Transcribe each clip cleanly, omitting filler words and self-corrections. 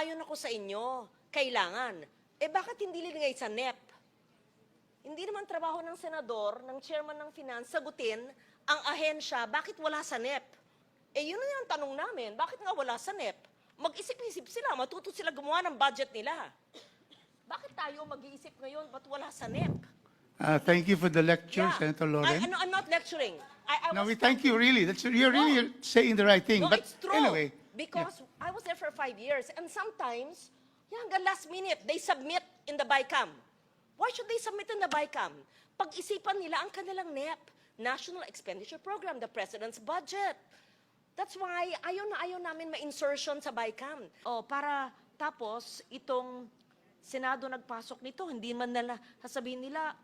Sang-ayon ako sa inyo, kailangan. Bakit hindi linagay sa NEP? Hindi naman trabaho ng senador, ng chairman ng finance, sagutin ang ahensya, bakit wala sa NEP? Yun na yung tanong namin, bakit nga wala sa NEP? Mag-isip-isip sila, matuto sila gumawa ng budget nila. Bakit tayo mag-iisip ngayon, ba't wala sa NEP? Thank you for the lecture, Senator Loren. I'm not lecturing. No, we thank you, really. You're really saying the right thing. No, But it's true. anyway, Because I was there for 5 years, and sometimes, hanggang last minute, they submit in the BICAM. Why should they submit in the BICAM? Pag-isipan nila ang kanilang NEP, National Expenditure Program, the President's Budget. That's why ayaw namin ma-insertion sa BICAM. Para tapos, itong Senado nagpasok nito, hindi man nila, sasabihin nila,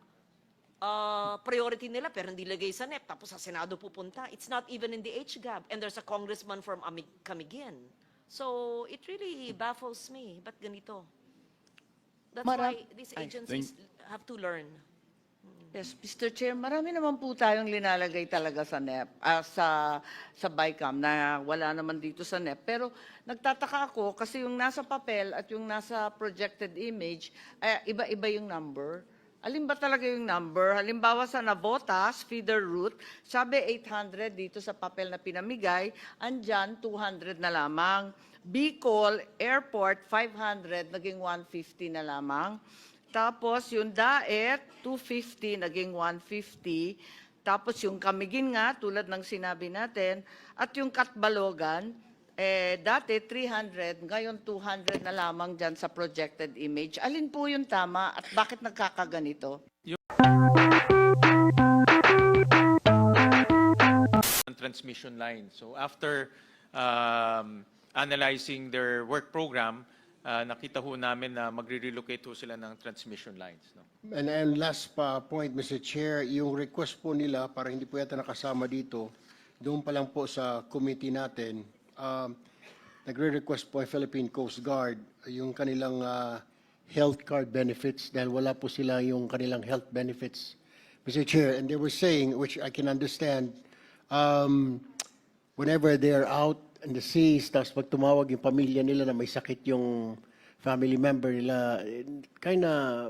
priority nila pero hindi lagay sa NEP tapos sa Senado pupunta. It's not even in the HGAB and there's a congressman from Camiguin. So it really baffles me. Ba't ganito? That's why these agencies have to learn. Yes, Mr. Chair, marami naman po tayong linalagay talaga sa NEP, sa BICAM na wala naman dito sa NEP. Pero nagtataka ako kasi yung nasa papel at yung nasa projected image, iba-iba yung number. Alin ba talaga yung number? Halimbawa sa Navotas, feeder route, sabi 800 dito sa papel na pinamigay, andyan 200 na lamang. Bicol Airport, 500, naging 150 na lamang. Tapos yung Daet, 250, naging 150. Tapos yung Camiguin nga, tulad ng sinabi natin, at yung Katbalogan, dati 300, ngayon 200 na lamang dyan sa projected image. Alin po yung tama at bakit nagkakaganito? Transmission line. So after analyzing their work program, nakita ho namin na magre-relocate ho sila ng transmission lines. No? And last point, Mr. Chair, yung request po nila, para hindi po yata nakasama dito, doon pa lang po sa committee natin, nagre-request po ang Philippine Coast Guard yung kanilang health card benefits dahil wala po sila yung kanilang health benefits, Mr. Chair. And they were saying, which I can understand, whenever they're out in the seas, tapos pag tumawag yung pamilya nila na may sakit yung family member nila, kinda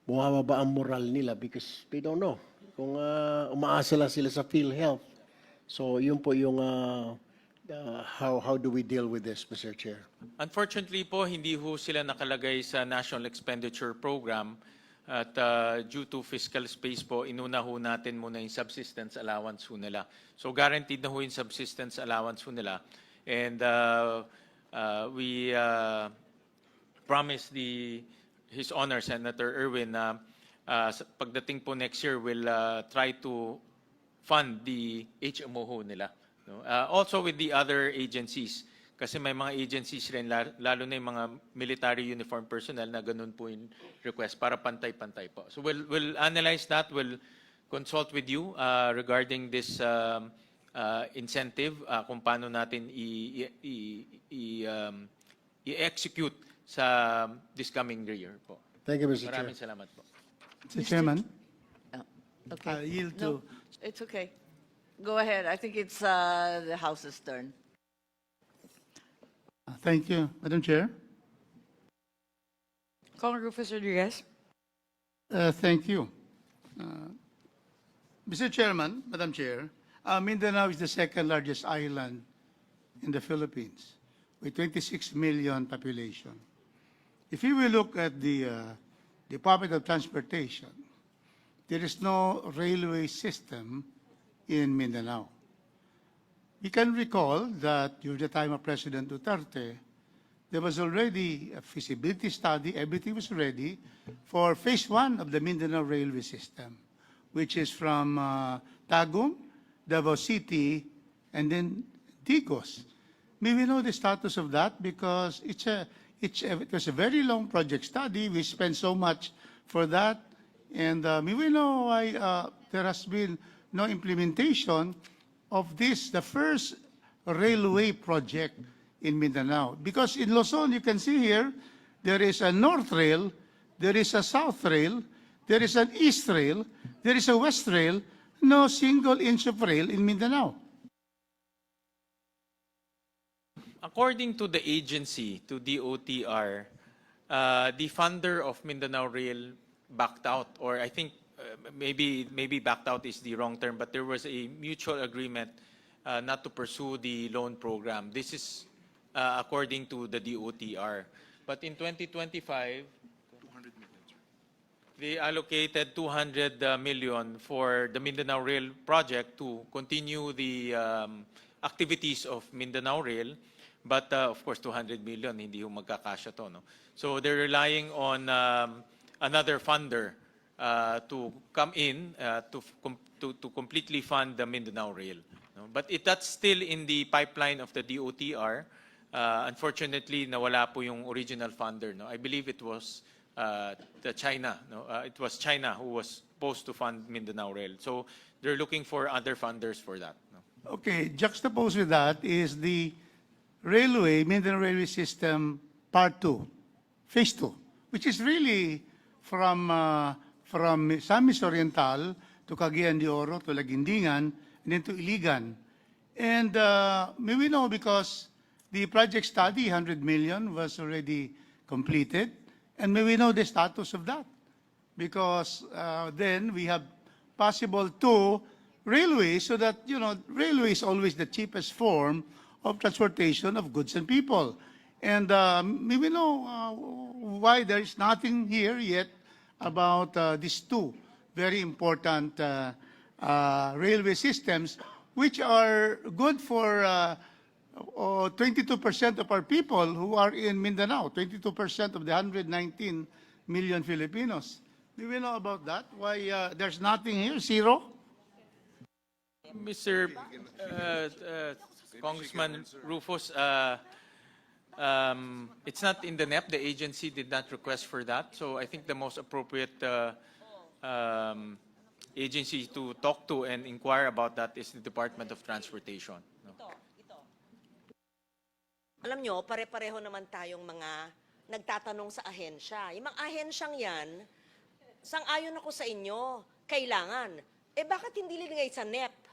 bumababa ang moral nila because they don't know kung umaasa lang sila sa PhilHealth. So yun po yung how do we deal with this, Mr. Chair? Unfortunately po, hindi ho sila nakalagay sa National Expenditure Program at due to fiscal space po, inuna ho natin muna yung subsistence allowance ho nila. So guaranteed na ho yung subsistence allowance ho nila. And we promise His Honor Senator Erwin na pagdating po next year, we'll try to fund the HMO ho nila. No? Also with the other agencies, kasi may mga agencies rin, lalo na yung mga military uniform personnel na ganun po yung request para pantay-pantay po. So we'll analyze that, we'll consult with you regarding this incentive, kung paano natin i-execute sa this coming year po. Thank you, Mr. Chair. Maraming salamat po. Mr. Chairman, Okay. I'll yield No, to... it's okay. Go ahead. I think it's the House's turn. Thank you, Madam Chair. Congressman Rodriguez. Thank you. Mr. Chairman, Madam Chair, Mindanao is the second largest island in the Philippines with 26 million population. If you will look at the Department of Transportation, there is no railway system in Mindanao. We can recall that during the time of President Duterte, there was already a feasibility study, everything was ready for phase 1 of the Mindanao railway system, which is from Tagum, Davao City, and then Digos. May we know the status of that because it was a very long project study. We spent so much for that. And may we know why there has been no implementation of this, the first railway project in Mindanao. Because in Luzon, you can see here, there is a North Rail, there is a South Rail, there is an East Rail, there is a West Rail, no single inch of rail in Mindanao. According to the agency, to DOTR, the funder of Mindanao Rail backed out, or I think maybe backed out is the wrong term, but there was a mutual agreement not to pursue the loan program. This is according to the DOTR. But in 2025, they allocated 200 million for the Mindanao Rail project to continue the activities of Mindanao Rail. But of course, 200 million, hindi yung magkakasya to. No? So they're relying on another funder to come in to completely fund the Mindanao Rail. No? But that's still in the pipeline of the DOTR. Unfortunately, nawala po yung original funder. No? I believe it was China. No? It was China who was supposed to fund Mindanao Rail. So they're looking for other funders for that. No? Okay, juxtaposed with that is the railway, Mindanao Railway System Part 2, Phase 2, which is really from Misamis Oriental to Cagayan de Oro to Laguindingan and then to Iligan. And may we know because the project study, 100 million, was already completed. And may we know the status of that? Because then we have possible two railways so that, you know, railway is always the cheapest form of transportation of goods and people. And may we know why there is nothing here yet about these two very important railway systems, which are good for 22% of our people who are in Mindanao, 22% of the 119 million Filipinos. Do we know about that? Why there's nothing here? Zero? Mr. Congressman Rufus, it's not in the NEP. The agency did not request for that. So I think the most appropriate agency to talk to and inquire about that is the Department of Transportation. No? Alam nyo, pare-pareho naman tayong mga nagtatanong sa ahensya. Yung mga ahensyang yan, sang-ayon ako sa inyo, kailangan. Eh bakit hindi linigay sa NEP?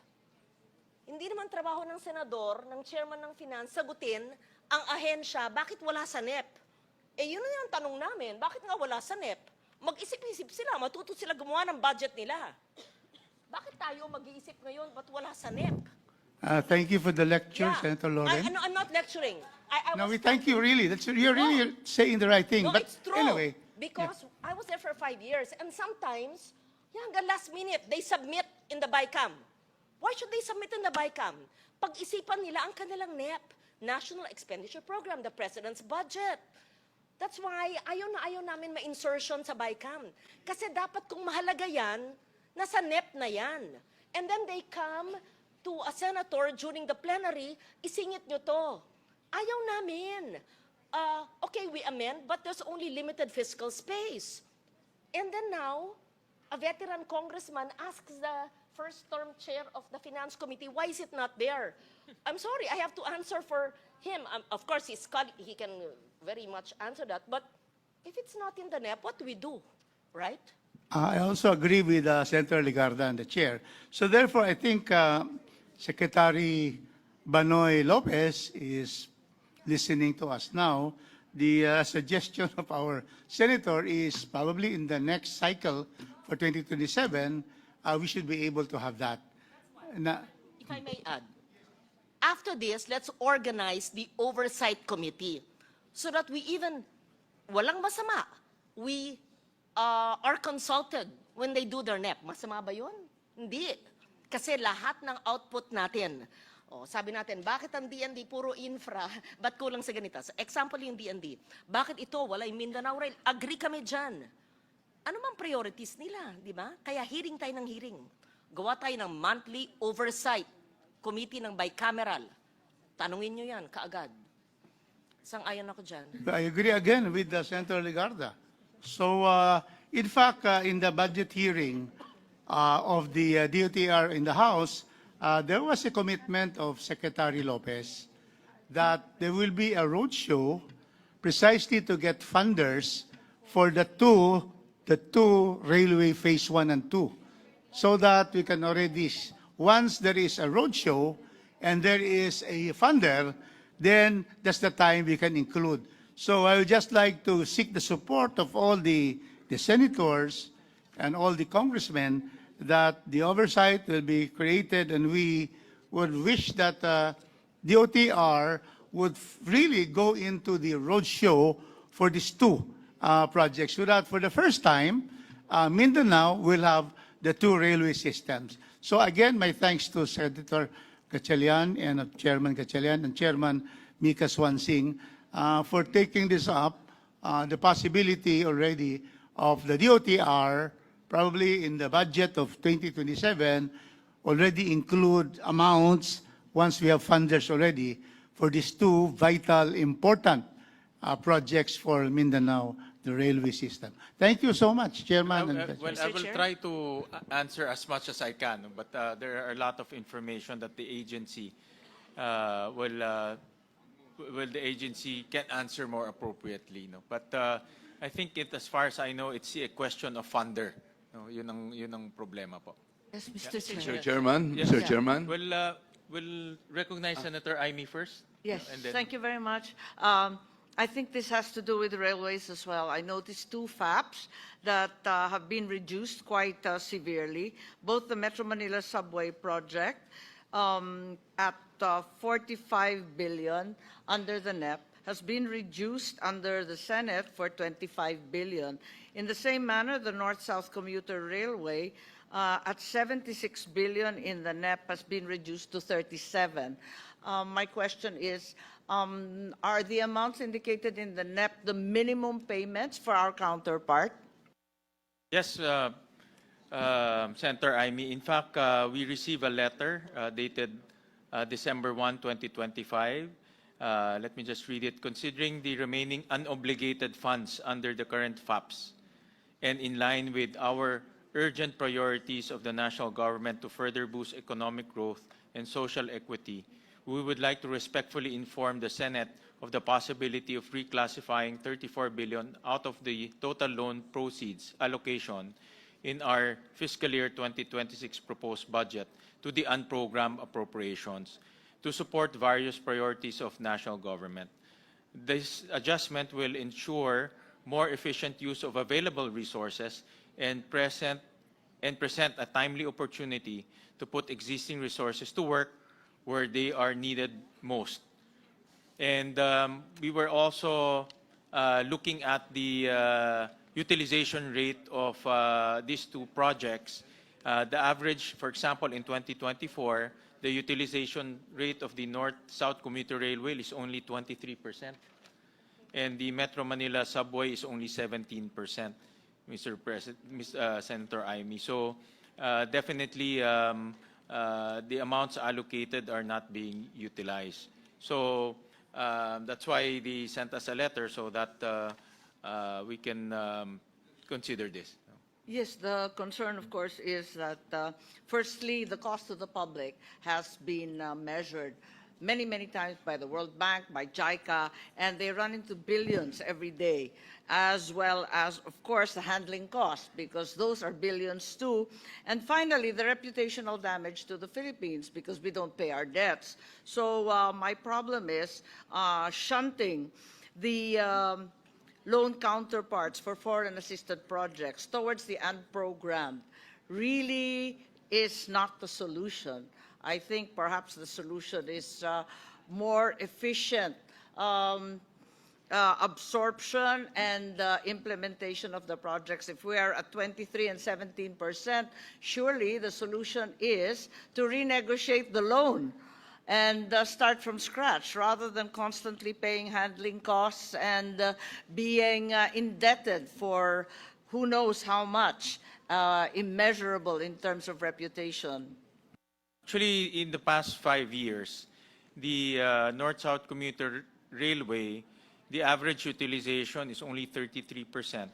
Hindi naman trabaho ng senador, ng chairman ng finance, sagutin ang ahensya, bakit wala sa NEP? Eh yun na yung tanong namin, bakit nga wala sa NEP? Mag-isip-isip sila, matuto sila gumawa ng budget nila. Bakit tayo mag-iisip ngayon, ba't wala sa NEP? Thank you for the lecture, Senator Loren. I'm not lecturing. No, we thank you really. You're really saying the right thing. No, But it's true. anyway, Because I was there for 5 years, and sometimes, hanggang last minute, they submit in the BICAM. Why should they submit in the BICAM? Pag-isipan nila ang kanilang NEP, National Expenditure Program, the President's budget. That's why ayaw na ayaw namin ma-insertion sa BICAM. Kasi dapat kung mahalaga yan, nasa NEP na yan. And then they come to a senator during the plenary, isingit nyo to. Ayaw namin. Okay, we amend, but there's only limited fiscal space. And then now, a veteran congressman asks the first-term chair of the Finance Committee, why is it not there? I'm sorry, I have to answer for him. Of course, he can very much answer that, but if it's not in the NEP, what do we do, right? I also agree with Senator Ligarda and the chair. So therefore, I think Secretary Banoy Lopez is listening to us now. The suggestion of our senator is probably in the next cycle for 2027, we should be able to have that. If I may add, after this, let's organize the oversight committee so that we even, walang masama, we are consulted when they do their NEP. Masama ba yun? Hindi. Kasi lahat ng output natin, sabi natin, bakit ang DND puro infra, ba't kulang sa ganito? Example yung DND. Bakit ito, wala yung Mindanao Rail? Agree kami dyan. Ano mang priorities nila, di ba? Kaya hearing tayo ng hearing. Gawa tayo ng monthly oversight committee ng bicameral. Tanungin nyo yan, kaagad. Sang-ayon ako dyan. I agree again with Senator Ligarda. So, in fact, in the budget hearing of the DOTR in the House, there was a commitment of Secretary Lopez that there will be a roadshow precisely to get funders for the two railway phase 1 and 2, so that we can already, once there is a roadshow and there is a funder, then that's the time we can include. So I would just like to seek the support of all the senators and all the congressmen that the oversight will be created, and we would wish that DOTR would really go into the roadshow for these two projects, so that for the first time, Mindanao will have the two railway systems. So again, my thanks to Senator Gatchalian and Chairman Gatchalian and Chairman Mika Swansing for taking this up, the possibility already of the DOTR, probably in the budget of 2027, already include amounts once we have funders already for these two vital, important projects for Mindanao, the railway system. Thank you so much, Chairman. and Vice Well, Chair. I will Chair? try to answer as much as I can, but there are a lot of information that the agency the agency can answer more appropriately. No? But I think as far as I know, it's a question of funder. No? Yun ang problema po. Yes, Mr. Mr. Chair. Chairman, Yes. Mr. Yeah. Chairman. We'll recognize Senator Aimee first. Yes, And then- thank you very much. I think this has to do with railways as well. I noticed two FAPs that have been reduced quite severely. Both the Metro Manila Subway project at 45 billion under the NEP has been reduced under the Senate for 25 billion. In the same manner, the North-South Commuter Railway at 76 billion in the NEP has been reduced to 37. My question is, are the amounts indicated in the NEP the minimum payments for our counterpart? Yes, Senator Aimee. In fact, we received a letter dated December 1, 2025. Let me just read it. Considering the remaining unobligated funds under the current FAPs and in line with our urgent priorities of the national government to further boost economic growth and social equity, we would like to respectfully inform the Senate of the possibility of reclassifying 34 billion out of the total loan proceeds allocation in our fiscal year 2026 proposed budget to the unprogrammed appropriations to support various priorities of national government. This adjustment will ensure more efficient use of available resources and present a timely opportunity to put existing resources to work where they are needed most. And we were also looking at the utilization rate of these two projects. The average, for example, in 2024, the utilization rate of the North-South Commuter Railway is only 23%, and the Metro Manila Subway is only 17%, Senator Aimee. So definitely the amounts allocated are not being utilized. So that's why they sent us a letter so that we can consider this. Yes, the concern, of course, is that firstly, the cost to the public has been measured many, many times by the World Bank, by JICA, and they run into billions every day, as well as, of course, the handling costs, because those are billions too. And finally, the reputational damage to the Philippines, because we don't pay our debts. So my problem is shunting the loan counterparts for foreign assisted projects towards the unprogrammed really is not the solution. I think perhaps the solution is more efficient absorption and implementation of the projects. If we are at 23 and 17%, surely the solution is to renegotiate the loan and start from scratch rather than constantly paying handling costs and being indebted for who knows how much, immeasurable in terms of reputation. Actually, in the past 5 years, the North-South Commuter Railway, the average utilization is only 33%,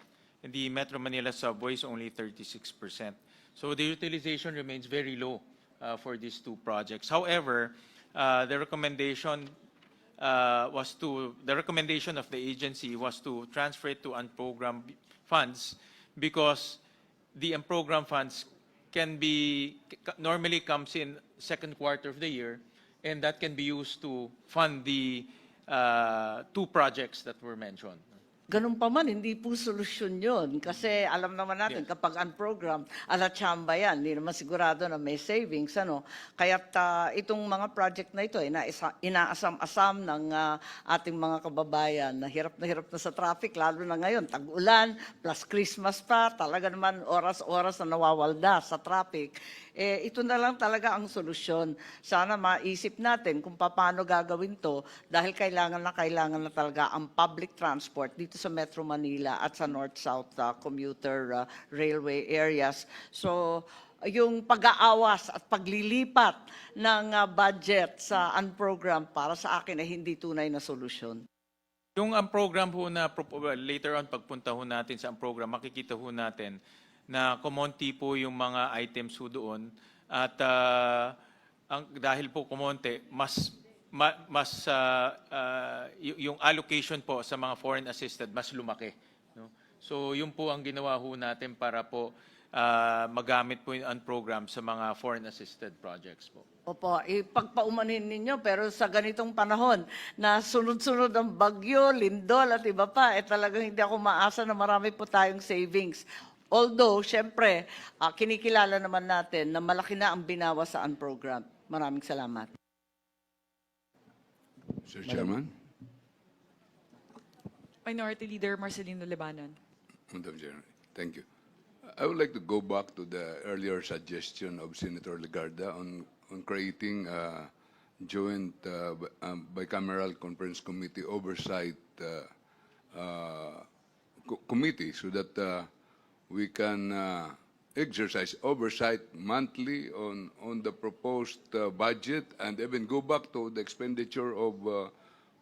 and the Metro Manila Subway is only 36%. So the utilization remains very low for these two projects. However, the recommendation of the agency was to transfer it to unprogrammed funds because the unprogrammed funds normally comes in second quarter of the year, and that can be used to fund the two projects that were mentioned. Ganun pa man, hindi po solusyon yun. Kasi alam naman natin, Yes. kapag unprogram, ala tsamba yan. Hindi naman sigurado na may savings. Ano? Kaya't itong mga project na ito, inaasam-asam ng ating mga kababayan na hirap na sa traffic, lalo na ngayon, tag-ulan, plus Christmas pa, talaga naman oras-oras na nawawalda sa traffic. Ito na lang talaga ang solusyon. Sana maisip natin kung paano gagawin to dahil kailangan na talaga ang public transport dito sa Metro Manila at sa North-South commuter railway areas. So, yung pag-aawas at paglilipat ng budget sa unprogram para sa akin ay hindi tunay na solusyon. Yung ang program ho na later on pagpunta ho natin sa ang program, makikita ho natin na kumonti po yung mga items ho doon at dahil po kumonti, yung allocation po sa mga foreign assisted mas lumaki. No? So yun po ang ginawa ho natin para po magamit po yung program sa mga foreign assisted projects po. Opo, ipagpaumanhin ninyo pero sa ganitong panahon na sunod-sunod ang bagyo, lindol at iba pa, talagang hindi ako maasa na marami po tayong savings. Although, syempre, kinikilala naman natin na malaki na ang binawa sa unprogram. Maraming salamat. Sir Chairman, Minority Leader Marcelino Lebanon. Madam Chair, thank you. I would like to go back to the earlier suggestion of Senator Legarda on creating a joint bicameral conference committee oversight committee so that we can exercise oversight monthly on the proposed budget and even go back to the expenditure of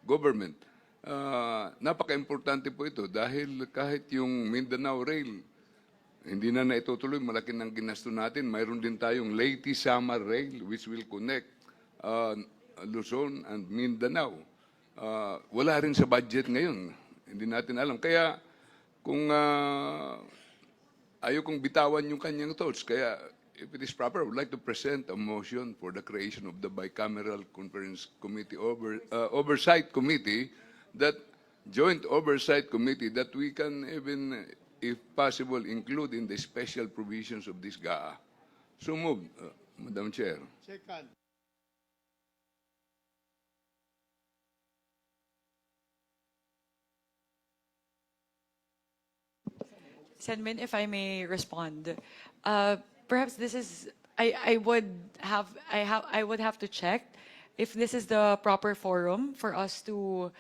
government. Napaka-importante po ito dahil kahit yung Mindanao Rail, hindi na naitutuloy, malaki ng ginasto natin. Mayroon din tayong Leyte-Samar Rail which will connect Luzon and Mindanao. Wala rin sa budget ngayon. Hindi natin alam. Kaya kung ayaw kong bitawan yung kanyang thoughts. Kaya, if it is proper, I would like to present a motion for the creation of the bicameral conference committee oversight committee, that joint oversight committee that we can even, if possible, include in the special provisions of this GAA. So moved, Madam Chair. Second. Senmin, if I may respond, perhaps this is I would have to check if this is the proper forum for us to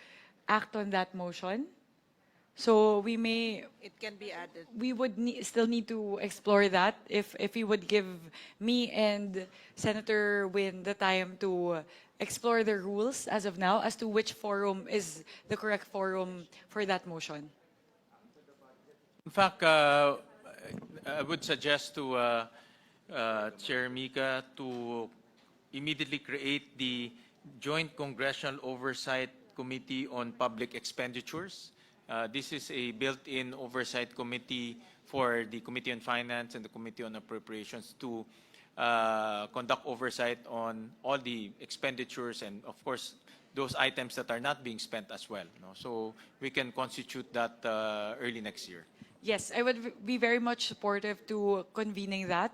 act on that motion. So we may It can be added. we would still need to explore that if you would give me and Senator Win the time to explore the rules as of now as to which forum is the correct forum for that motion. In fact, I would suggest to Chair Mika to immediately create the Joint Congressional Oversight Committee on Public Expenditures. This is a built-in oversight committee for the Committee on Finance and the Committee on Appropriations to conduct oversight on all the expenditures and, of course, those items that are not being spent as well. No? So we can constitute that early next year. Yes, I would be very much supportive to convening that.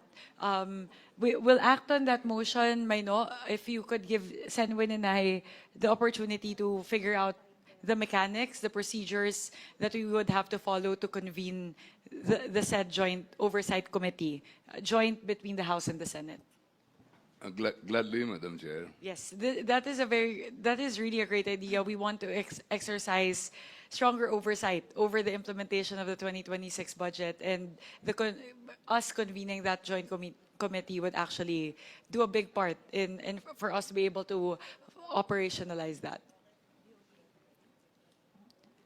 We will act on that motion, Maino, if you could give Senwin and I the opportunity to figure out the mechanics, the procedures that we would have to follow to convene the said joint oversight committee, joint between the House and the Senate. Gladly, Madam Chair. Yes, that is really a great idea. We want to exercise stronger oversight over the implementation of the 2026 budget, and us convening that joint committee would actually do a big part in for us to be able to operationalize that.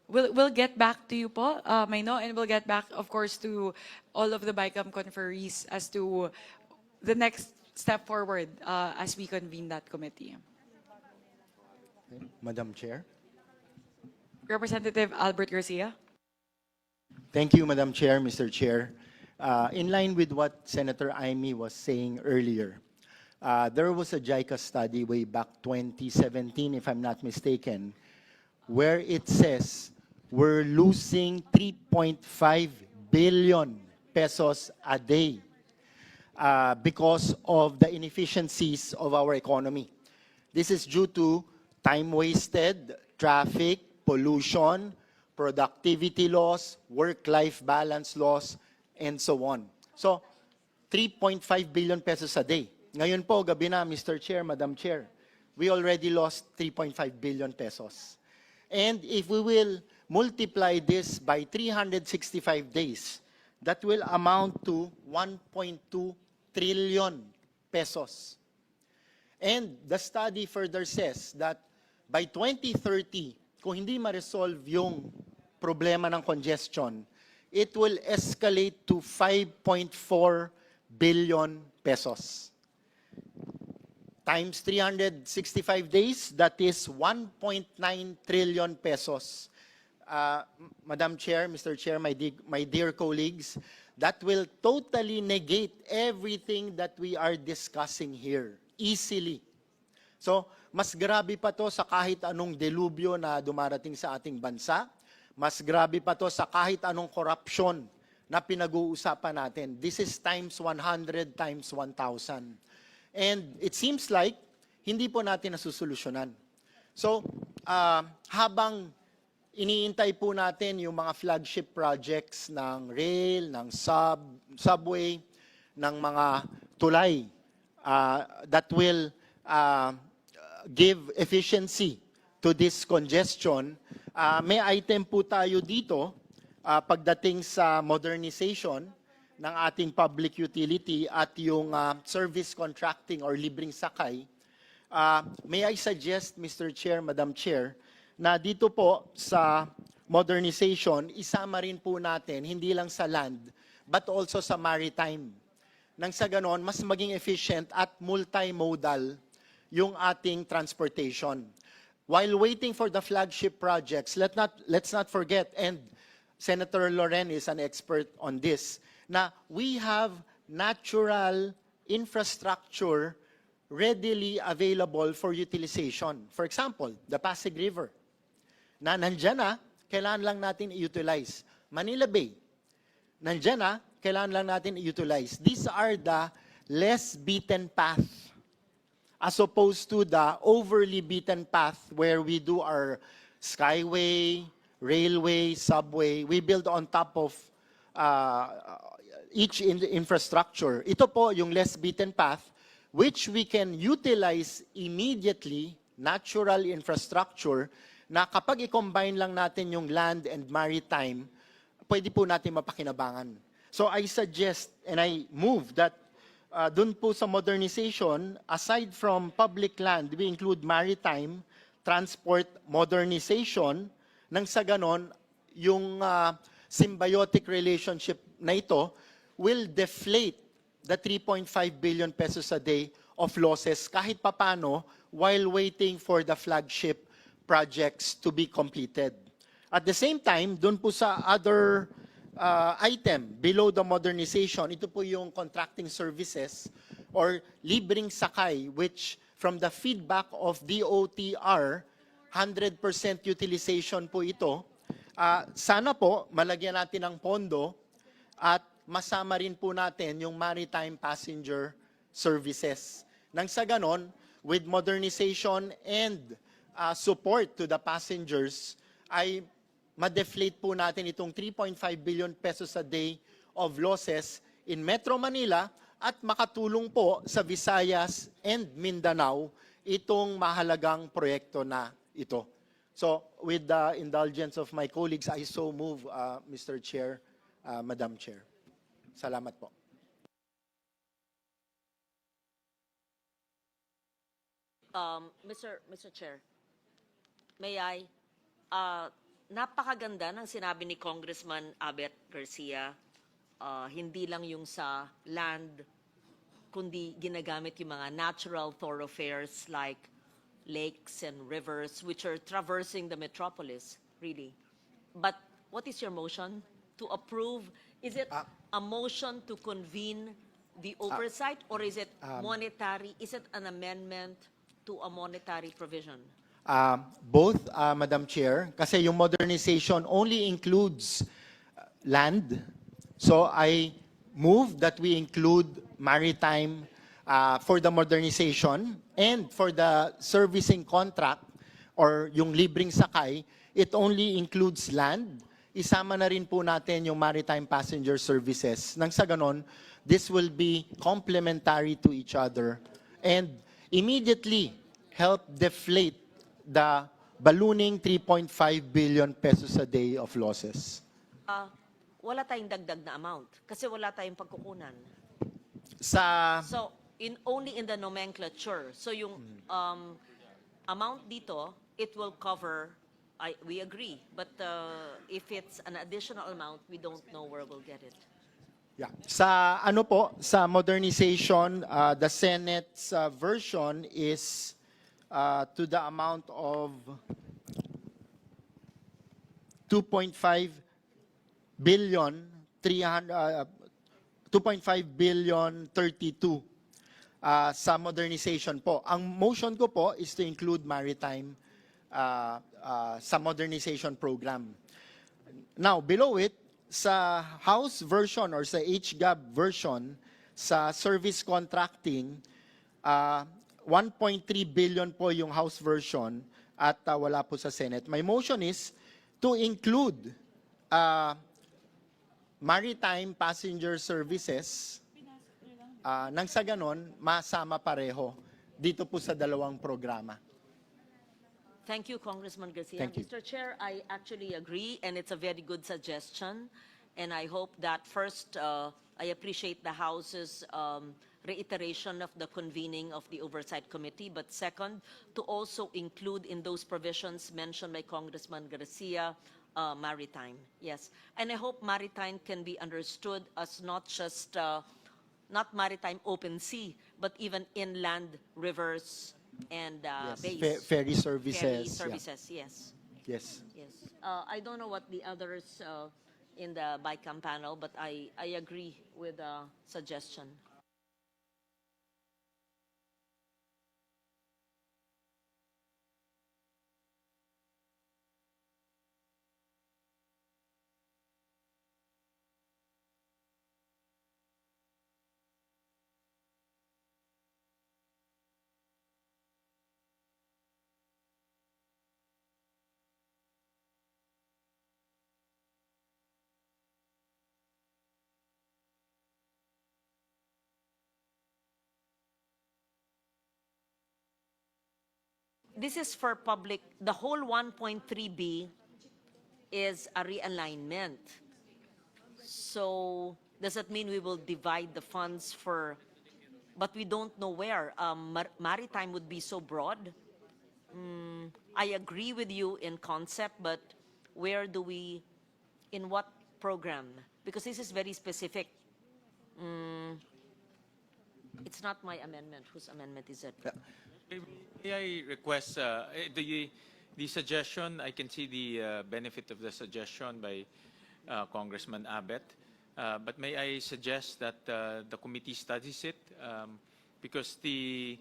We'll get back to you po, Maino, and we'll get back, of course, to all of the BICAM conferees as to the next step forward as we convene that committee. Madam Chair. Representative Albert Garcia. Thank you, Madam Chair, Mr. Chair. In line with what Senator Amy was saying earlier, There was a JICA study way back 2017, if I'm not mistaken, where it says we're losing 3.5 billion pesos a day because of the inefficiencies of our economy. This is due to time wasted, traffic, pollution, productivity loss, work-life balance loss, and so on. So, 3.5 billion pesos a day. Ngayon po, gabi na, Mr. Chair, Madam Chair, we already lost 3.5 billion pesos. And if we will multiply this by 365 days, that will amount to 1.2 trillion pesos. And the study further says that by 2030, kung hindi ma-resolve yung problema ng congestion, it will escalate to 5.4 billion pesos. Times 365 days, that is 1.9 trillion pesos. Madam Chair, Mr. Chair, my dear colleagues, that will totally negate everything that we are discussing here, easily. So, mas grabe pa to sa kahit anong delubyo na dumarating sa ating bansa, mas grabe pa to sa kahit anong korupsyon na pinag-uusapan natin. This is times 100, times 1,000. And it seems like hindi po natin nasusolusyonan. So, habang iniintay po natin yung mga flagship projects ng rail, ng subway, ng mga tulay that will give efficiency to this congestion, may item po tayo dito pagdating sa modernization ng ating public utility at yung service contracting or libreng sakay. May I suggest, Mr. Chair, Madam Chair, na dito po sa modernization, isama rin po natin, hindi lang sa land, but also sa maritime. Nang sa ganon, mas maging efficient at multimodal yung ating transportation. While waiting for the flagship projects, let's not forget, and Senator Loren is an expert on this, na we have natural infrastructure readily available for utilization. For example, the Pasig River, na nandyan na, kailangan lang natin i-utilize. Manila Bay, nandyan na, kailangan lang natin i-utilize. These are the less beaten path as opposed to the overly beaten path where we do our skyway, railway, subway. We build on top of each infrastructure. Ito po yung less beaten path which we can utilize immediately, natural infrastructure, na kapag i-combine lang natin yung land and maritime, pwede po natin mapakinabangan. So I suggest and I move that dun po sa modernization, aside from public land, we include maritime, transport, modernization, nang sa ganon, yung symbiotic relationship na ito will deflate the 3.5 billion pesos a day of losses kahit papano while waiting for the flagship projects to be completed. At the same time, dun po sa other item below the modernization, ito po yung contracting services or libreng sakay, which from the feedback of DOTR, 100% utilization po ito. Sana po malagyan natin ng pondo at masama rin po natin yung maritime passenger services. Nang sa ganon, with modernization and support to the passengers, ay ma-deflate po natin itong 3.5 billion pesos a day of losses in Metro Manila at makatulong po sa Visayas and Mindanao itong mahalagang proyekto na ito. So, with the indulgence of my colleagues, I so move, Mr. Chair, Madam Chair. Salamat po. Mr. Chair, may I? Napakaganda ng sinabi ni Congressman Abet Garcia, hindi lang yung sa land, kundi ginagamit yung mga natural thoroughfares like lakes and rivers which are traversing the metropolis, really. But what is your motion? To approve? Is it a motion to convene the oversight, or is it monetary? Is it an amendment to a monetary provision? Both, Madam Chair, kasi yung modernization only includes land. So I move that we include maritime for the modernization, and for the servicing contract or yung libreng sakay, it only includes land. Isama na rin po natin yung maritime passenger services. Nang sa ganon, this will be complementary to each other and immediately help deflate the ballooning 3.5 billion pesos a day of losses. Wala tayong dagdag na amount kasi wala tayong pagkukunan. So, only in the nomenclature. So yung amount dito, it will cover, we agree. But if it's an additional amount, we don't know where we'll get it. Yeah. Sa ano po, sa modernization, the Senate's version is to the amount of 2.5 billion 32 sa modernization po. Ang motion ko po is to include maritime sa modernization program. Now, below it, sa House version or sa HGAB version, sa service contracting, 1.3 billion po yung House version at wala po sa Senate. My motion is to include maritime passenger services nang sa ganon, masama pareho dito po sa dalawang programa. Thank you, Congressman Garcia. Thank you. Mr. Chair, I actually agree, and it's a very good suggestion. And I hope that first, I appreciate the House's reiteration of the convening of the Oversight Committee. But second, to also include in those provisions mentioned by Congressman Garcia, maritime. Yes. And I hope maritime can be understood as not just, not maritime open sea, but even inland rivers and bays. Ferry services. Ferry yeah. services, yes. Yes. Yes. I don't know what the others in the BICAM panel, but I agree with the suggestion. This is for public, the whole 1.3B is a realignment. So does that mean we will divide the funds for, but we don't know where? Maritime would be so broad. I agree with you in concept, but where do we, in what program? Because this is very specific. It's not my amendment. Whose amendment is it? May I request the suggestion? I can see the benefit of the suggestion by Congressman Abet, but may I suggest that the committee studies it because the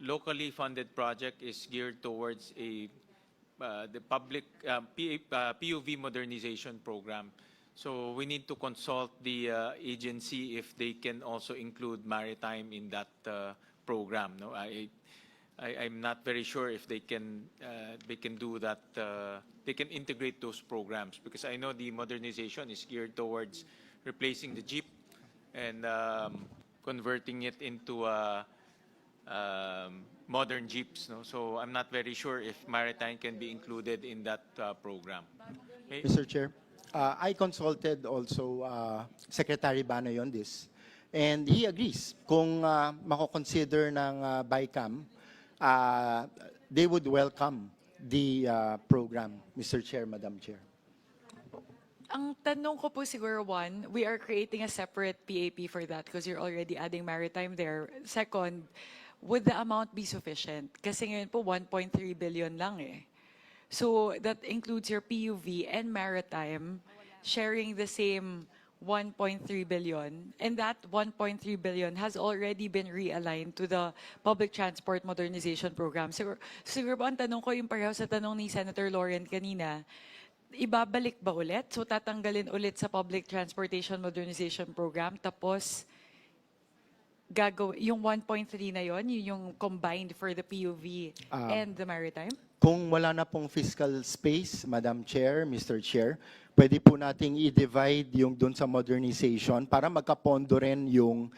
locally funded project is geared towards the public PUV modernization program. So we need to consult the agency if they can also include maritime in that program. No, I'm not very sure if they can do that. They can integrate those programs because I know the modernization is geared towards replacing the Jeep and converting it into modern Jeeps. No? So I'm not very sure if maritime can be included in that program. Okay? Mr. Chair, I consulted also Secretary Banoy on this, and he agrees. Kung mako-consider ng BICAM, they would welcome the program, Mr. Chair, Madam Chair. Ang tanong ko po siguro, one, we are creating a separate PAP for that because you're already adding maritime there. Second, would the amount be sufficient? Kasi ngayon po 1.3 billion lang eh. So that includes your PUV and maritime sharing the same 1.3 billion, and that 1.3 billion has already been realigned to the Public Transport Modernization Program. Siguro po ang tanong ko yung pareho sa tanong ni Senator Lauren kanina, ibabalik ba ulit? So tatanggalin ulit sa Public Transportation Modernization Program, tapos yung 1.3 na yon, yun yung combined for the PUV and the maritime? Kung wala na pong fiscal space, Madam Chair, Mr. Chair, pwede po nating i-divide yung dun sa modernization para magkapondo rin yung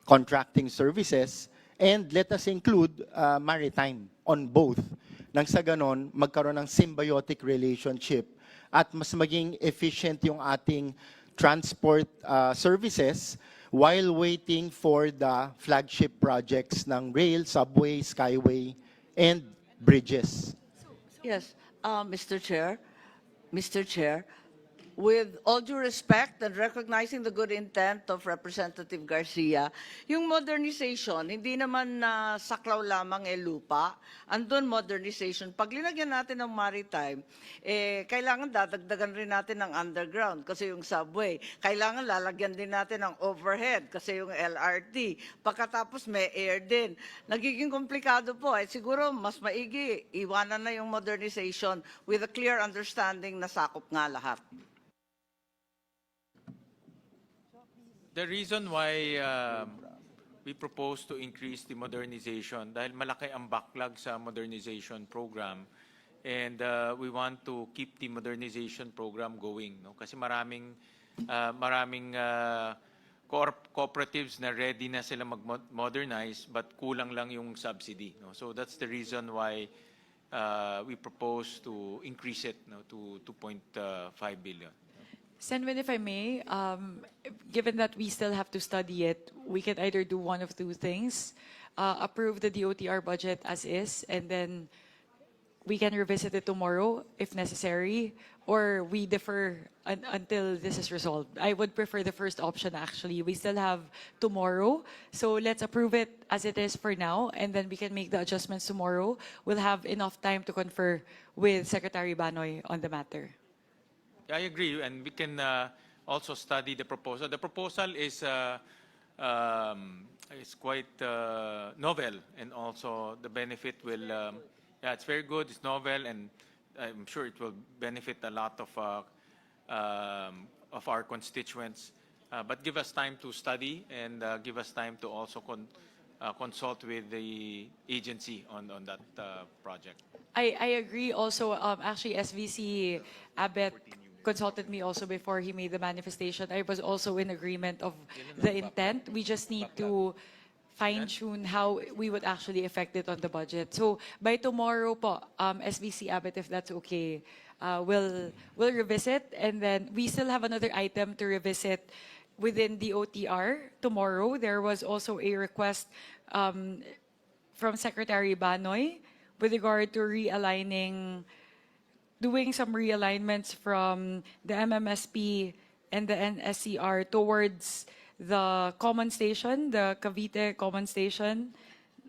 contracting services, and let us include maritime on both. Nang sa ganon, magkaroon ng symbiotic relationship at mas maging efficient yung ating transport services while waiting for the flagship projects ng rail, subway, skyway, and bridges. Yes, Mr. Chair, with all due respect and recognizing the good intent of Representative Garcia, yung modernization, hindi naman na saklaw lamang lupa, andun modernization. Pag linagyan natin ng maritime, kailangan dadagdagan rin natin ng underground kasi yung subway. Kailangan lalagyan din natin ng overhead kasi yung LRT. Pagkatapos may air din. Nagiging komplikado po. Siguro mas maigi, iwanan na yung modernization with a clear understanding na sakop nga lahat. The reason why we propose to increase the modernization, dahil malaki ang backlog sa modernization program, and we want to keep the modernization program going. No? Kasi maraming cooperatives na ready na sila mag-modernize but kulang lang yung subsidy. No? So that's the reason why we propose to increase it, no, to 2.5 billion. Senwin, if I may, given that we still have to study it, we can either do one of two things. Approve the DOTR budget as is, and then we can revisit it tomorrow if necessary, or we defer until this is resolved. I would prefer the first option, actually. We still have tomorrow, so let's approve it as it is for now, and then we can make the adjustments tomorrow. We'll have enough time to confer with Secretary Banoy on the matter. I agree, and we can also study the proposal. The proposal is quite novel, and also the benefit will, yeah, it's very good, it's novel, and I'm sure it will benefit a lot of our constituents. But give us time to study, and give us time to also consult with the agency on that project. I agree also, actually SVC Abet consulted me also before he made the manifestation. I was also in agreement of the intent. We just need to fine-tune how we would actually affect it on the budget. So by tomorrow po, SVC Abet, if that's okay, we'll revisit, and then we still have another item to revisit within the OTR tomorrow. There was also a request from Secretary Banoy with regard to doing some realignments from the MMSP and the NSCR towards the common station, the Cavite Common Station,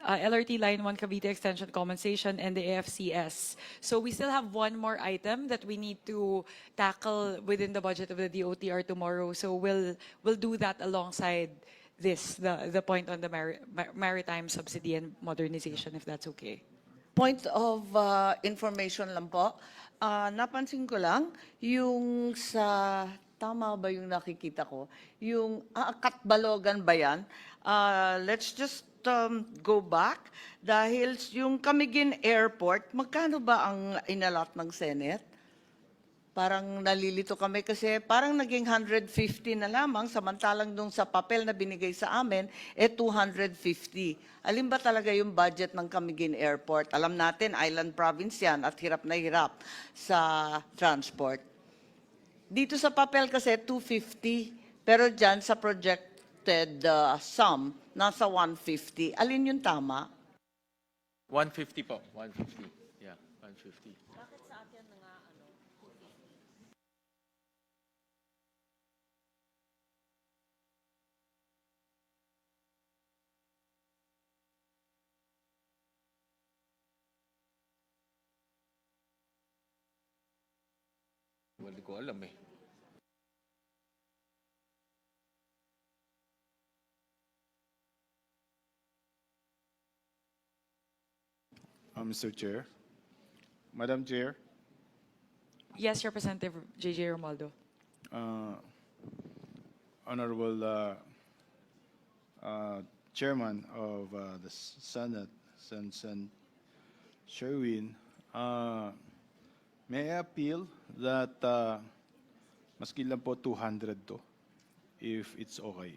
LRT Line 1 Cavite Extension Common Station, and the AFCS. So we still have one more item that we need to tackle within the budget of the DOTR tomorrow. So we'll do that alongside this, the point on the maritime subsidy and modernization, if that's okay. Point of information lang po. Napansin ko lang, yung sa, tama ba yung nakikita ko? Yung Katbalogan ba yan? Let's just go back. Dahil yung Camiguin Airport, magkano ba ang inalat ng Senate? Parang nalilito kami kasi parang naging 150 na lamang, samantalang nung sa papel na binigay sa amin, 250. Alin ba talaga yung budget ng Camiguin Airport? Alam natin, island province yan at hirap na hirap sa transport. Dito sa papel kasi 250, pero dyan sa projected sum, nasa 150. Alin yung tama? 150 po, 150. Yeah, 150. Hindi ko alam eh. Mr. Chair. Madam Chair, Yes, Representative JJ Romualdo. Honorable Chairman of the Senate, Sen Sherwin, may I appeal that maski lang po 200 to, if it's okay.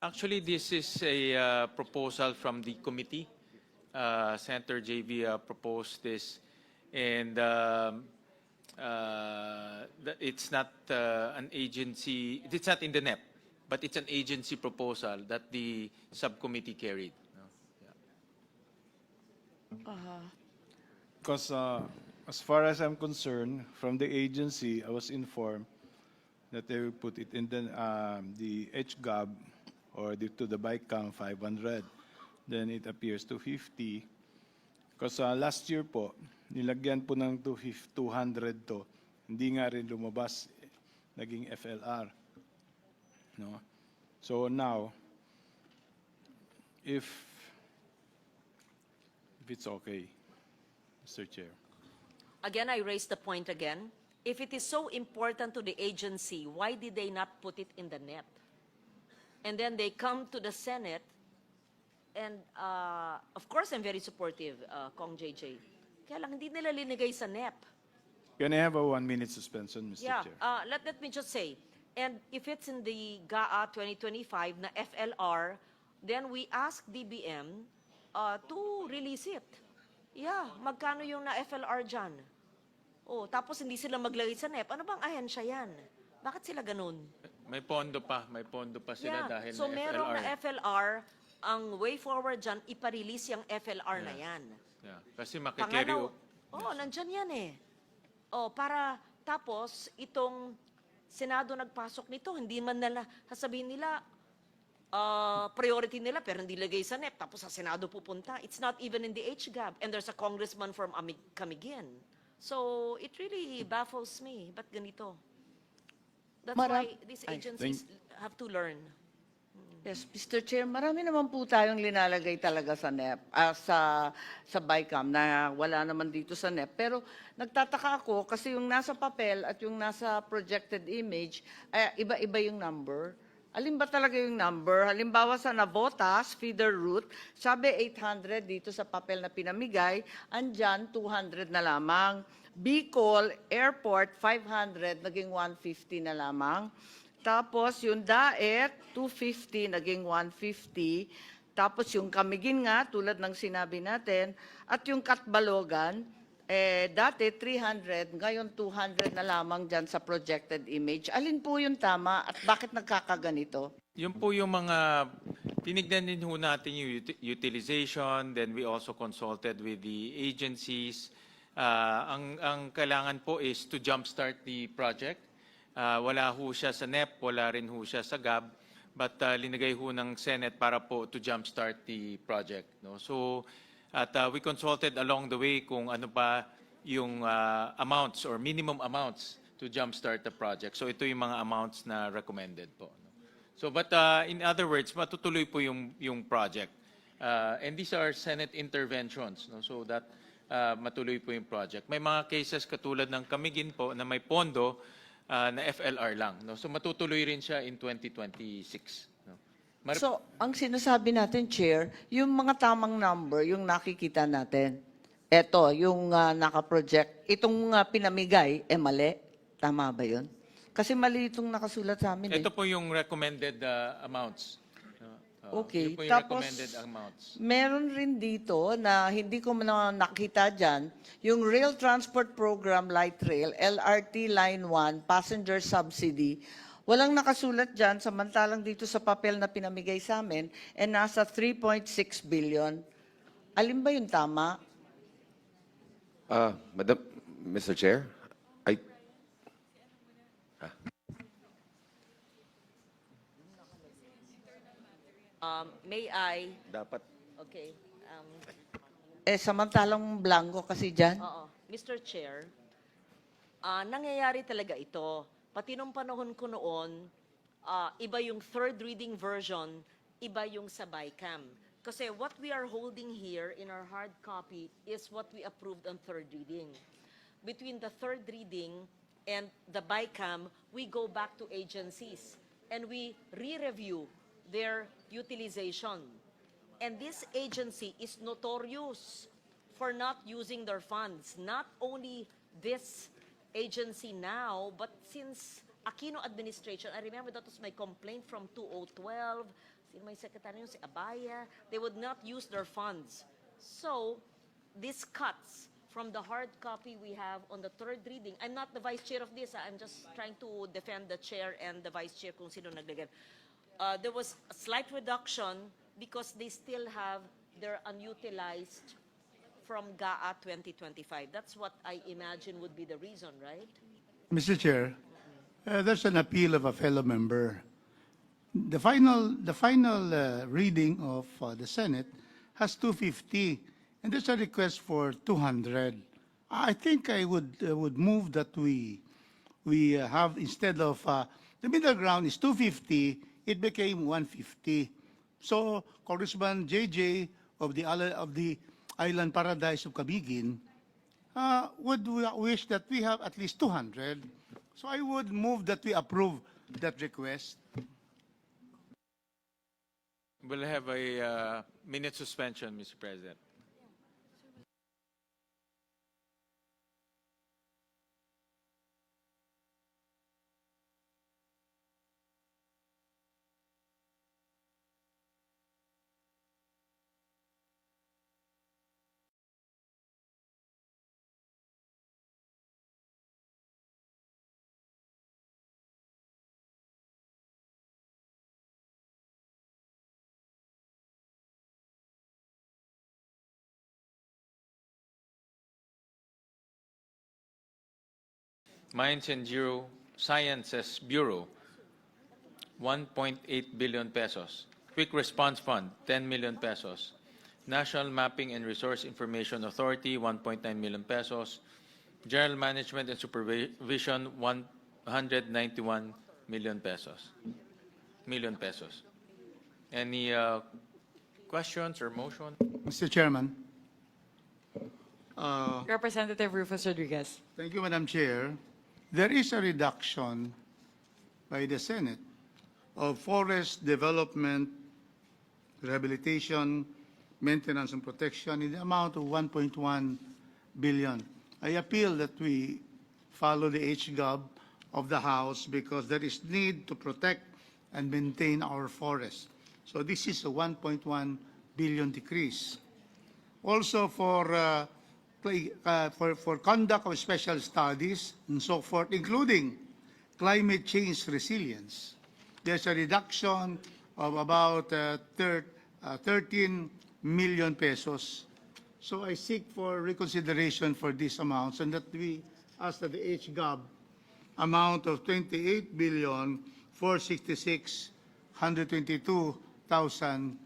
Actually, this is a proposal from the committee. Senator JV proposed this, and it's not an agency. It's not in the NEP, but it's an agency proposal that the subcommittee carried. No? Yeah. Because as far as I'm concerned, from the agency, I was informed that they will put it in the HGAB or to the BICAM 500. Then it appears 250. Because last year po, nilagyan po ng 200 to. Hindi nga rin lumabas, naging FLR. No? So now, if it's okay, Mr. Chair. Again, I raise the point again. If it is so important to the agency, why did they not put it in the NEP? And then they come to the Senate, and of course, I'm very supportive, Kong JJ. Kaya lang, hindi nila linigay sa NEP. Can I have a 1-minute suspension, Mr. Yeah, Chair? let me just say, and if it's in the GAA 2025 na FLR, then we ask DBM to release it. Yeah, magkano yung na FLR dyan? Oh, tapos hindi sila maglagay sa NEP. Ano bang ahensya yan? Bakit sila ganun? May pondo pa sila dahil so na merong FLR. na FLR, ang way forward dyan, iparelease yung FLR na yan. Yeah. Kasi makikerry Nandyan yan eh. Para tapos itong Senado nagpasok nito, hindi man nila, sasabihin nila, priority nila pero hindi lagay sa NEP, tapos sa Senado pupunta. It's not even in the HGAB. And there's a congressman from Camiguin. So it really baffles me. Ba't ganito? That's why these agencies have to learn. Yes, Mr. Chair, marami naman po tayong linalagay talaga sa NEP, sa BICAM na wala naman dito sa NEP. Pero nagtataka ako kasi yung nasa papel at yung nasa projected image, iba-iba yung number. Alin ba talaga yung number? Halimbawa sa Navotas, feeder route, sabi 800 dito sa papel na pinamigay, andyan 200 na lamang. Bicol Airport, 500, naging 150 na lamang. Tapos yung Daet, 250, naging 150. Tapos yung Camiguin nga, tulad ng sinabi natin. At yung Katbalogan, dati 300, ngayon 200 na lamang dyan sa projected image. Alin po yung tama at bakit nagkakaganito? Yun po yung mga, tinignan din ho natin yung utilization, then we also consulted with the agencies. Ang kailangan po is to jumpstart the project. Wala ho siya sa NEP, wala rin ho siya sa GAB, but linagay ho ng Senate para po to jumpstart the project. No? So, we consulted along the way kung ano pa yung amounts or minimum amounts to jumpstart the project. So, ito yung mga amounts na recommended po. No? So, but in other words, matutuloy po yung project. And these are Senate interventions, no? So that matuloy po yung project. May mga cases katulad ng Camiguin po na may pondo na FLR lang. No? So matutuloy rin siya in 2026. No? So, ang sinasabi natin, Chair, yung mga tamang number, yung nakikita natin, eto, yung nakaproject, itong pinamigay, mali. Tama ba yun? Kasi mali itong nakasulat sa amin. Ito po yung recommended amounts. Okay. Ito po yung Tapos, recommended amounts. meron rin dito na hindi ko na nakita dyan, yung Rail Transport Program Light Rail, LRT Line 1, Passenger Subsidy, walang nakasulat dyan, samantalang dito sa papel na pinamigay sa amin, nasa 3.6 billion. Alin ba yung tama? Madam, Mr. Chair, May I? dapat Okay. samantalang blanco kasi dyan. Oo. Mr. Chair, nangyayari talaga ito. Pati nung panahon ko noon, iba yung third reading version, iba yung sa BICAM. Kasi what we are holding here in our hard copy is what we approved on third reading. Between the third reading and the BICAM, we go back to agencies and we re-review their utilization. And this agency is notorious for not using their funds. Not only this agency now, but since Aquino administration, I remember that was my complaint from 2012. Sino may secretary yun? Si Abaya. They would not use their funds. So, these cuts from the hard copy we have on the third reading, I'm not the vice chair of this. I'm just trying to defend the chair and the vice chair kung sino naglagay. There was a slight reduction because they still have their unutilized from GAA 2025. That's what I imagine would be the reason, right? Mr. Chair, there's an appeal of a fellow member. The final reading of the Senate has 250, and there's a request for 200. I think I would move that we have, instead of the middle ground is 250, it became 150. So Congressman JJ of the Island Paradise of Camiguin would wish that we have at least 200. So I would move that we approve that request. We'll have a minute suspension, Mr. President. Mines and Geosciences Bureau, 1.8 billion pesos. Quick Response Fund, 10 million pesos. National Mapping and Resource Information Authority, 1.9 million pesos. General Management and Supervision, 191 million pesos. Any questions or motion? Mr. Chairman. Representative Rufus Rodriguez. Thank you, Madam Chair. There is a reduction by the Senate of forest development, rehabilitation, maintenance, and protection in the amount of 1.1 billion. I appeal that we follow the HGov of the House because there is need to protect and maintain our forests. So this is a 1.1 billion decrease. Also for conduct of special studies and so forth, including climate change resilience, there's a reduction of about 13 million pesos. So I seek for reconsideration for these amounts and that we ask that the HGov amount of 28,466,122,000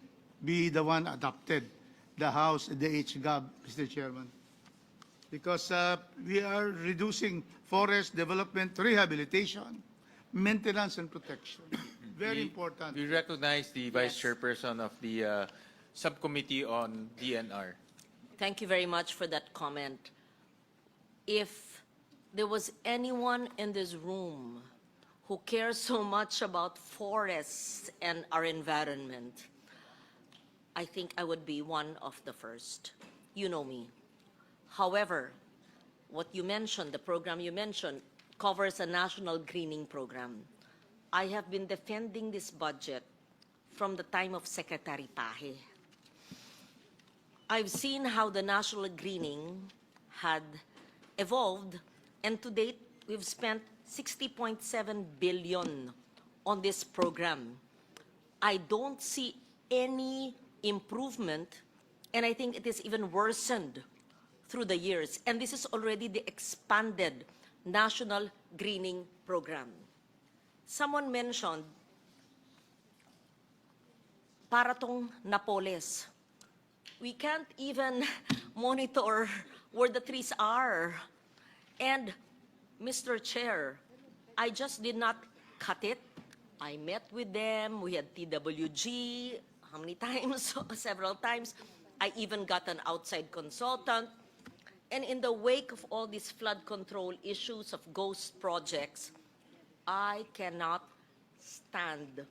be the one adopted, the House and the HGov, Mr. Chairman. Because we are reducing forest development, rehabilitation, maintenance, and protection. Very important. We recognize the Vice Chairperson of the Subcommittee on DNR. Thank you very much for that comment. If there was anyone in this room who cares so much about forests and our environment, I think I would be one of the first. You know me. However, what you mentioned, the program you mentioned, covers a national greening program. I have been defending this budget from the time of Secretary Pahe. I've seen how the national greening had evolved, and to date, we've spent 60.7 billion on this program. I don't see any improvement, and I think it is even worsened through the years. And this is already the expanded national greening program. Someone mentioned, para tong Napoles. We can't even monitor where the trees are. And, Mr. Chair, I just did not cut it. I met with them. We had TWG. How many times? Several times. I even got an outside consultant. And in the wake of all these flood control issues of ghost projects, I cannot stand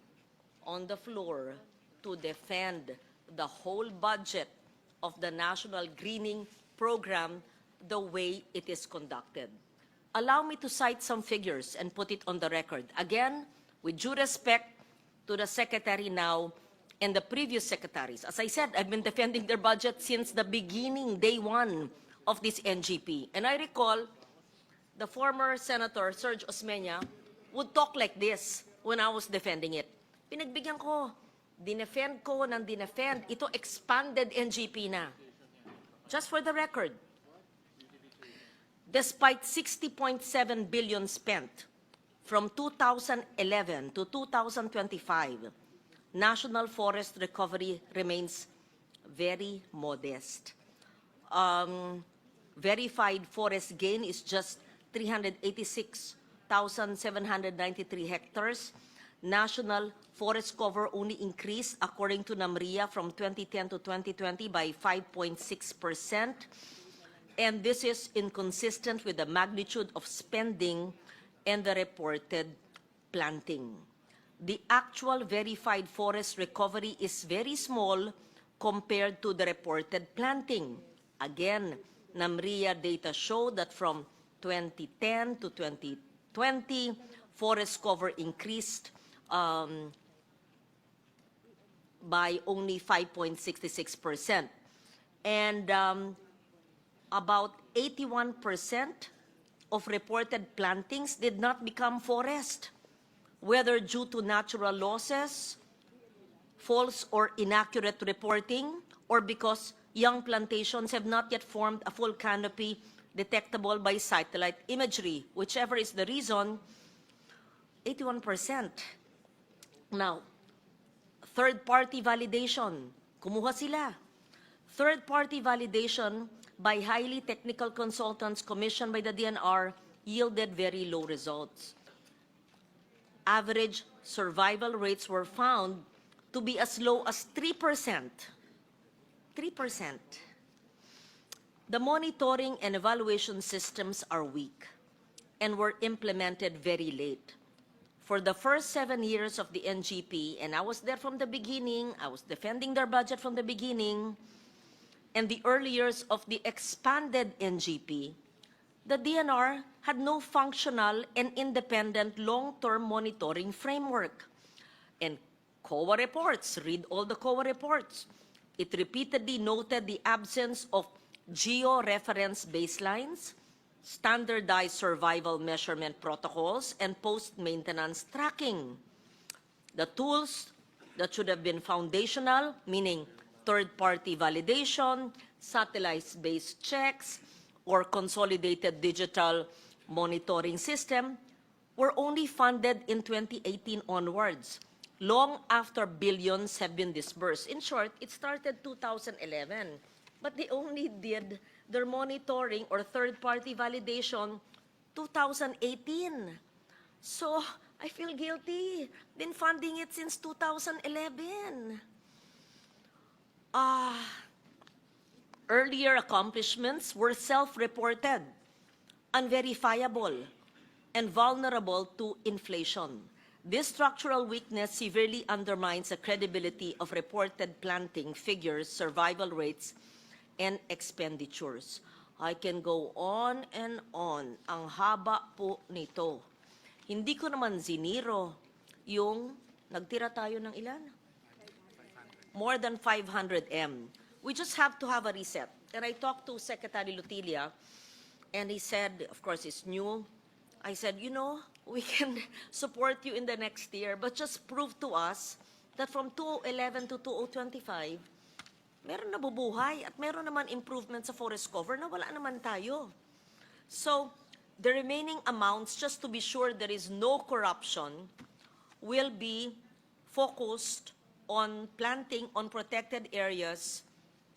on the floor to defend the whole budget of the National Greening Program the way it is conducted. Allow me to cite some figures and put it on the record. Again, with due respect to the Secretary now and the previous secretaries. As I said, I've been defending their budget since the beginning, day one of this NGP. And I recall the former Senator Serge Osmeña would talk like this when I was defending it. Pinagbigyan ko, dinefend ko ng dinefend. Ito expanded NGP na. Just for the record, despite 60.7 billion spent from 2011 to 2025, national forest recovery remains very modest. Verified forest gain is just 386,793 hectares. National forest cover only increased, according to NAMRIA, from 2010 to 2020 by 5.6%. And this is inconsistent with the magnitude of spending and the reported planting. The actual verified forest recovery is very small compared to the reported planting. Again, NAMRIA data show that from 2010 to 2020, forest cover increased by only 5.66%. And about 81% of reported plantings did not become forest, whether due to natural losses, false or inaccurate reporting, or because young plantations have not yet formed a full canopy detectable by satellite imagery. Whichever is the reason, 81%. Now, third-party validation. Kumuha sila. Third-party validation by highly technical consultants commissioned by the DNR yielded very low results. Average survival rates were found to be as low as 3%. 3%. The monitoring and evaluation systems are weak and were implemented very late. For the first 7 years of the NGP, and I was there from the beginning, I was defending their budget from the beginning, and the early years of the expanded NGP, the DNR had no functional and independent long-term monitoring framework. And COA reports, read all the COA reports. It repeatedly noted the absence of geo-reference baselines, standardized survival measurement protocols, and post-maintenance tracking. The tools that should have been foundational, meaning third-party validation, satellite-based checks, or consolidated digital monitoring system, were only funded in 2018 onwards, long after billions have been disbursed. In short, it started 2011, but they only did their monitoring or third-party validation 2018. So I feel guilty. Been funding it since 2011. Earlier accomplishments were self-reported, unverifiable, and vulnerable to inflation. This structural weakness severely undermines the credibility of reported planting figures, survival rates, and expenditures. I can go on and on. Ang haba po nito. Hindi ko naman ziniro yung nagtira tayo ng ilan? More than 500 M. We just have to have a reset. And I talked to Secretary Lutilia, and he said, of course, it's new. I said, you know, we can support you in the next year, but just prove to us that from 2011 to 2025, meron na bubuhay at meron naman improvement sa forest cover na wala naman tayo. So, the remaining amounts, just to be sure there is no corruption, will be focused on planting on protected areas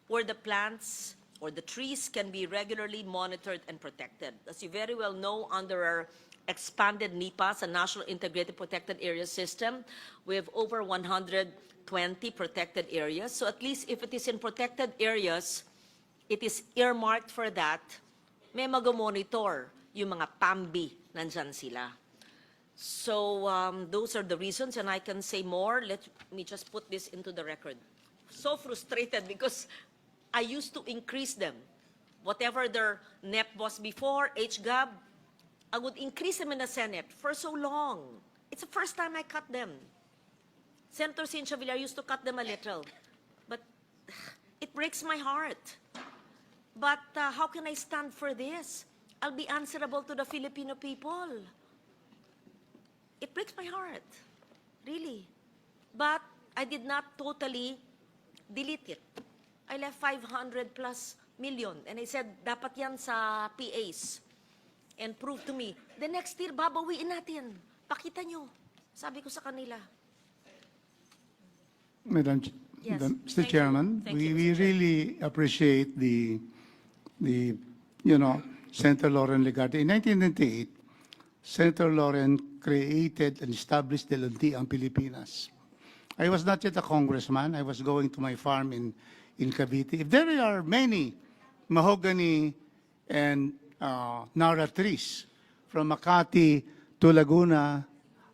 where the plants or the trees can be regularly monitored and protected. As you very well know, under our expanded NIPAS, a National Integrated Protected Area System, we have over 120 protected areas. So at least if it is in protected areas, it is earmarked for that, may mag-monitor yung mga PAMBI, nandyan sila. So those are the reasons, and I can say more. Let me just put this into the record. So frustrated because I used to increase them. Whatever their NEP was before, HGAB, I would increase them in the Senate for so long. It's the first time I cut them. Senator Cynthia Villar used to cut them a little. But it breaks my heart. But how can I stand for this? I'll be answerable to the Filipino people. It breaks my heart, really. But I did not totally delete it. I left 500 plus million. And I said, dapat yan sa PAs. And prove to me, the next year, babawiin natin. Pakita nyo. Sabi ko sa kanila. Mr. Yes, thank you. Chairman, Thank you, we Mr. Chair. really appreciate the Senator Lauren Legarte. In 1998, Senator Lauren created and established the Luntiang Pilipinas. I was not yet a congressman. I was going to my farm in Cavite. If there are many mahogany and Nara trees from Makati to Laguna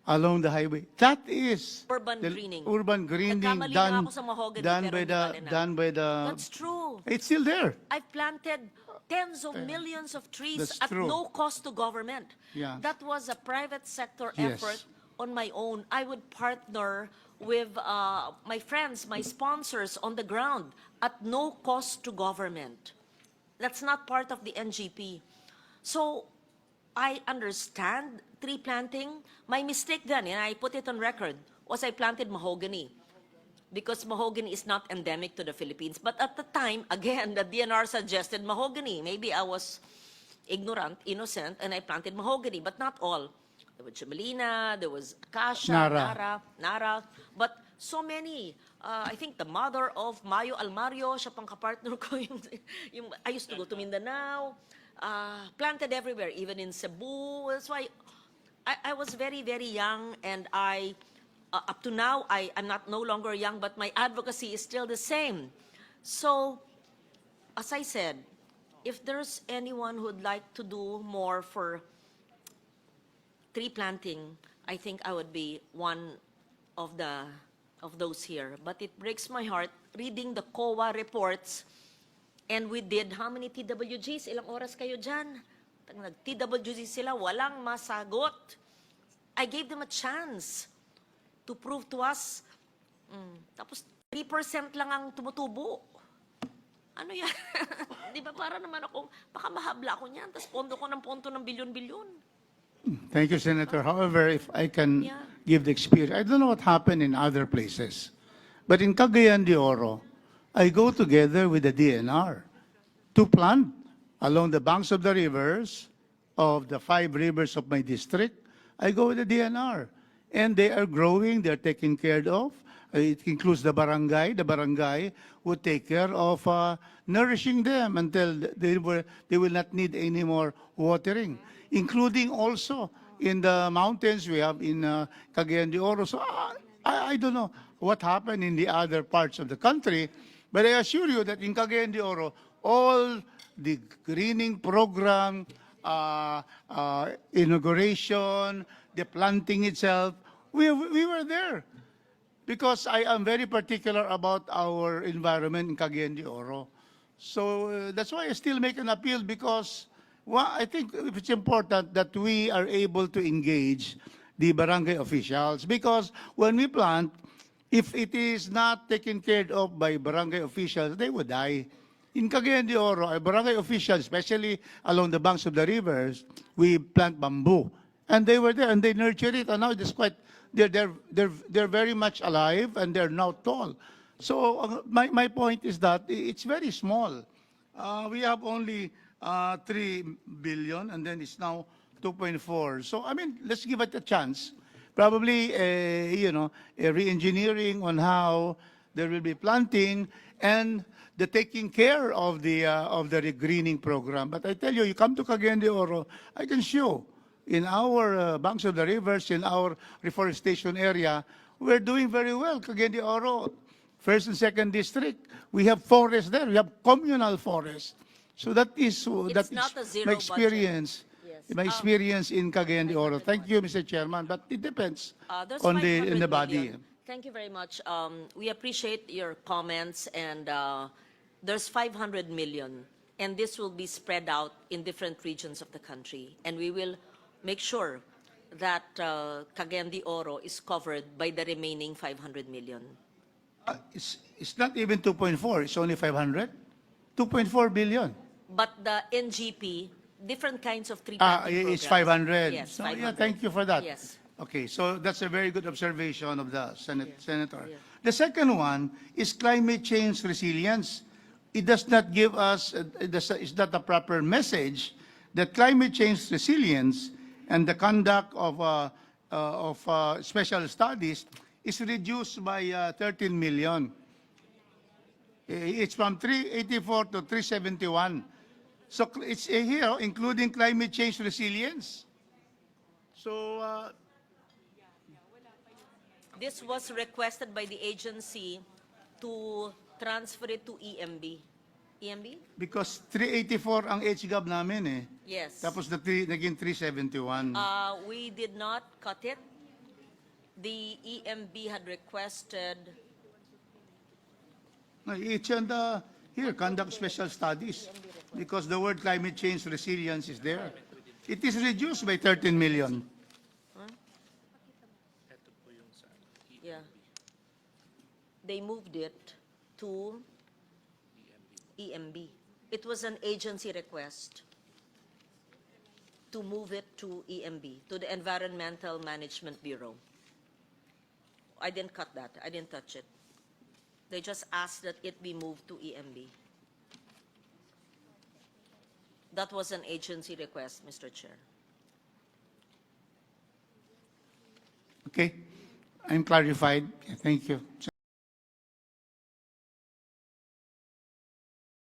along the highway, that is Urban the greening. urban greening Nagkamali na ako sa mahogany, pero hindi pala na. done by the. That's true. It's still there. I've planted tens of millions of trees That's at true. no cost to government. Yeah. That was a private sector Yes. effort on my own. I would partner with my friends, my sponsors on the ground at no cost to government. That's not part of the NGP. So I understand tree planting. My mistake then, and I put it on record, was I planted mahogany, because mahogany is not endemic to the Philippines. But at the time, again, the DNR suggested mahogany. Maybe I was ignorant, innocent, and I planted mahogany, but not all. There was Chumalina, there was Acacia, Nara. Nara, but so many. I think the mother of Mayo Almario, siya pang kapartner ko, I used to go to Mindanao, planted everywhere, even in Cebu. That's why I was very, very young, and up to now, I'm not no longer young, but my advocacy is still the same. So, as I said, if there's anyone who'd like to do more for tree planting, I think I would be one of those here. But it breaks my heart reading the COA reports, and we did how many TWGs? Ilang oras kayo dyan? Nag-TWG sila, walang masagot. I gave them a chance to prove to us. Tapos 3% lang ang tumutubo. Ano yan? Di ba para naman ako, baka mahabla ako niyan, tapos pondo ko ng bilyon-bilyon. Thank you, Senator. However, if I can Yeah. give the experience, I don't know what happened in other places, but in Cagayan de Oro, I go together with the DNR to plant along the banks of the rivers, of the 5 rivers of my district. I go with the DNR, and they are growing, they're taken care of. It includes the barangay. The barangay would take care of nourishing them until they will not need any more watering, including also in the mountains we have in Cagayan de Oro. So I don't know what happened in the other parts of the country, but I assure you that in Cagayan de Oro, all the greening program, inauguration, the planting itself, we were there. Because I am very particular about our environment in Cagayan de Oro. So that's why I still make an appeal, because I think it's important that we are able to engage the barangay officials. Because when we plant, if it is not taken care of by barangay officials, they would die. In Cagayan de Oro, a barangay officials, especially along the banks of the rivers, we plant bamboo. And they were there, and they nurture it, and now it's quite, they're very much alive, and they're now tall. So my point is that it's very small. We have only 3 billion, and then it's now 2.4. So I mean, let's give it a chance. Probably, a re-engineering on how there will be planting, and the taking care of the greening program. But I tell you, you come to Cagayan de Oro, I can show in our banks of the rivers, in our reforestation area, we're doing very well. Cagayan de Oro, first and second district, we have forests there. We have communal forests. So that is It's not a zero my budget. experience. Yes. My experience in Cagayan de Oro. Thank you, Mr. Chairman. But it depends There's on 500 in the body. million. Thank you very much. We appreciate your comments, and there's 500 million, and this will be spread out in different regions of the country, and we will make sure that Cagayan de Oro is covered by the remaining 500 million. It's not even 2.4. It's only 500. 2.4 billion. But the NGP, different kinds of tree planting It's programs. 500. Yes, So, 500. yeah, thank you for that. Yes. Okay, so that's a very good observation of the Senator. Yeah. The second one is climate change resilience. It does not give us, it's not a proper message that climate change resilience and the conduct of special studies is reduced by 13 million. It's from 384 to 371. So it's here, including climate change resilience. So, This was requested by the agency to transfer it to EMB. EMB? because 384 ang HGAB namin eh. Yes. Tapos naging 371. We did not cut it. The EMB had requested, No, it's on the, here, conduct special studies. Because the word climate change resilience is there. It is reduced by 13 million. yeah. They moved it to EMB. It was an agency request to move it to EMB, to the Environmental Management Bureau. I didn't cut that. I didn't touch it. They just asked that it be moved to EMB. That was an agency request, Mr. Chair. Okay? I'm clarified. Thank you.